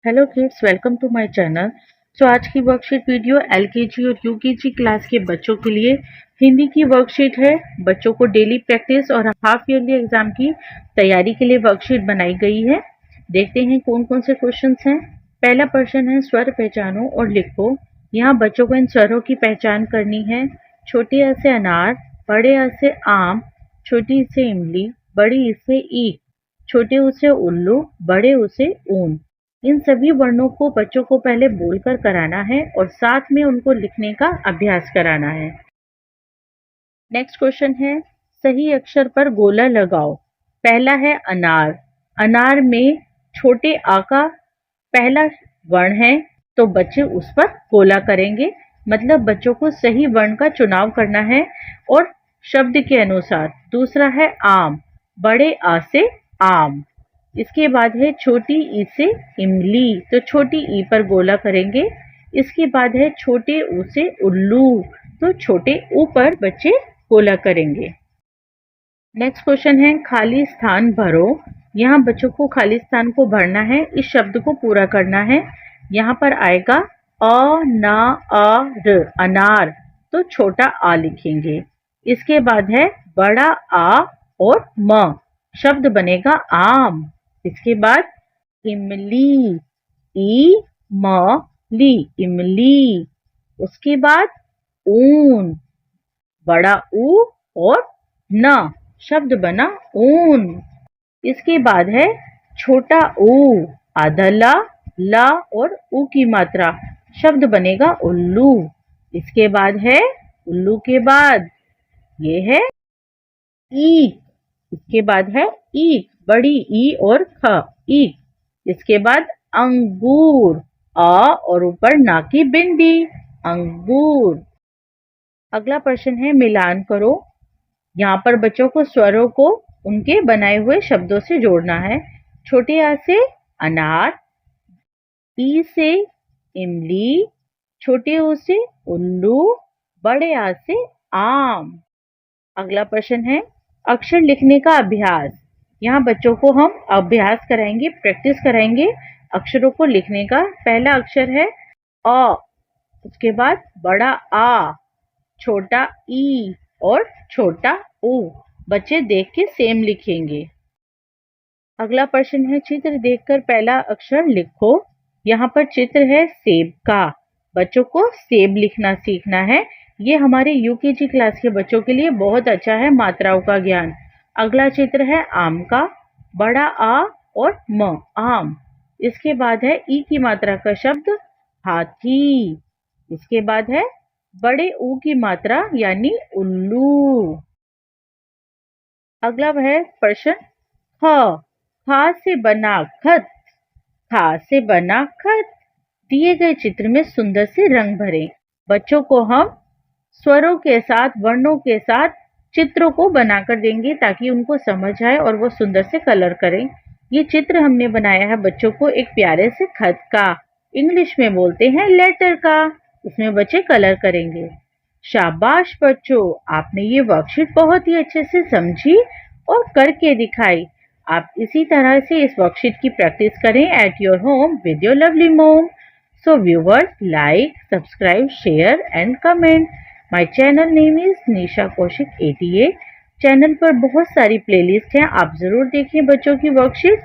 Hello kids, welcome to my channel. आज की worksheet video LKG और यूकेजी क्लास के बच्चों के लिए हिंदी की वर्कशीट है। बच्चों को डेली प्रैक्टिस और हाफ ईयरली एग्जाम की तैयारी के लिए वर्कशीट बनाई गई है। देखते हैं कौन कौन से क्वेश्चंस हैं। पहला प्रश्न है, स्वर पहचानो और लिखो। यहाँ बच्चों को इन स्वरों की पहचान करनी है। छोटे अ से अनार, बड़े अ से आम, छोटी ई से इमली, बड़ी ई से ईख, छोटे ऊ से उल्लू, बड़े ऊ से ऊन। इन सभी वर्णों को बच्चों को पहले बोलकर कराना है और साथ में उनको लिखने का अभ्यास कराना है। नेक्स्ट क्वेश्चन है, सही अक्षर पर गोला लगाओ। पहला है अनार। अनार में छोटे आ का पहला वर्ण है, तो बच्चे उस पर गोला करेंगे। मतलब बच्चों को सही वर्ण का चुनाव करना है और शब्द के अनुसार। दूसरा है आम। बड़े आ से आम। इसके बाद है छोटी ई से इमली, तो छोटी ई पर गोला करेंगे। इसके बाद है छोटे ऊ से उल्लू, तो छोटे ऊ पर बच्चे गोला करेंगे। नेक्स्ट क्वेश्चन है, खाली स्थान भरो। यहाँ बच्चों को खाली स्थान को भरना है, इस शब्द को पूरा करना है। यहाँ पर आएगा अ ना अ र, अनार, तो छोटा आ लिखेंगे। इसके बाद है बड़ा आ और म, शब्द बनेगा आम। इसके बाद इमली, ई म ली, इमली। उसके बाद ऊन, बड़ा ऊ और न, शब्द बना ऊन। इसके बाद है छोटा ऊ, आधा ला और ऊ की मात्रा, शब्द बनेगा उल्लू। इसके बाद है उल्लू के बाद ये है ईख। इसके बाद है ईख, बड़ी ई और ख, ईख। इसके बाद अंगूर, आ और ऊपर ना की बिंदी, अंगूर। अगला प्रश्न है, मिलान करो। यहाँ पर बच्चों को स्वरों को उनके बनाए हुए शब्दों से जोड़ना है। छोटे आ से अनार, ई से इमली, छोटे ऊ से उल्लू, बड़े आ से आम। अगला प्रश्न है, अक्षर लिखने का अभ्यास। यहाँ बच्चों को हम अभ्यास कराएंगे, प्रैक्टिस कराएंगे अक्षरों को लिखने का। पहला अक्षर है अ, उसके बाद बड़ा आ, छोटा ई और छोटा ऊ। बच्चे देख के सेम लिखेंगे। अगला प्रश्न है, चित्र देखकर पहला अक्षर लिखो। यहाँ पर चित्र है सेब का। बच्चों को सेब लिखना सीखना है। ये हमारे यूकेजी क्लास के बच्चों के लिए बहुत अच्छा है, मात्राओं का ज्ञान। अगला चित्र है आम का, बड़ा आ और म, आम। इसके बाद है ई की मात्रा का शब्द हाथी। इसके बाद है बड़े ऊ की मात्रा यानी उल्लू। अगला है प्रश्न ख। खा से बना खत, खा से बना खत। दिए गए चित्र में सुंदर से रंग भरें। बच्चों को हम स्वरों के साथ, वर्णों के साथ चित्रों को बनाकर देंगे ताकि उनको समझ आए और वो सुंदर से कलर करें। ये चित्र हमने बनाया है बच्चों को एक प्यारे से खत का, इंग्लिश में बोलते हैं लेटर का। इसमें बच्चे कलर करेंगे। शाबाश बच्चों, आपने ये वर्कशीट बहुत ही अच्छे से समझी और करके दिखाई। आप इसी तरह से इस वर्कशीट की प्रैक्टिस करें at your home with your lovely mom. So viewers, like, subscribe, share and comment. My channel name is Nisha Kaushik 88। Channel पर बहुत सारी प्लेलिस्ट हैं, आप जरूर देखिए बच्चों की वर्कशीट।